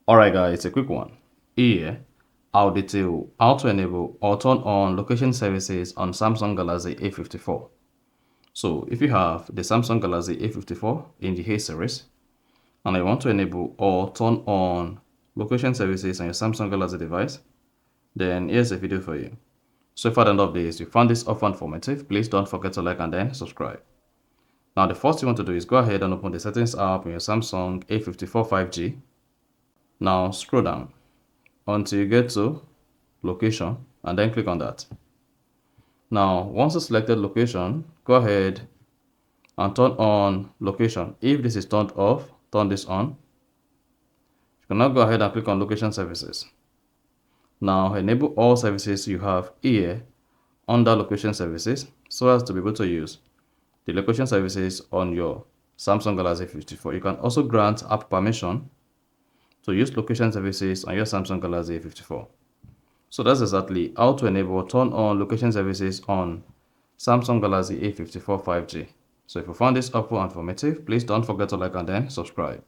Alright guys, it's a quick one. Here, I'll detail how to enable or turn on location services on Samsung Galaxy A54. So if you have the Samsung Galaxy A54 in the A series, and you want to enable or turn on location services on your Samsung Galaxy device, then here's a video for you. So if at the end of this you found this offer informative, please don't forget to like and then subscribe. Now the first thing you want to do is go ahead and open the settings app on your Samsung A54 5G. Now scroll down until you get to location and then click on that. Now once you selected location, go ahead and turn on location. If this is turned off, turn this on. You can now go ahead and click on location services. Now enable all services you have here under location services so as to be able to use the location services on your Samsung Galaxy 54. You can also grant app permission to use location services on your Samsung Galaxy 54. So that's exactly how to enable or turn on location services on Samsung Galaxy A54 5G. So if you found this helpful and informative, please don't forget to like and then subscribe.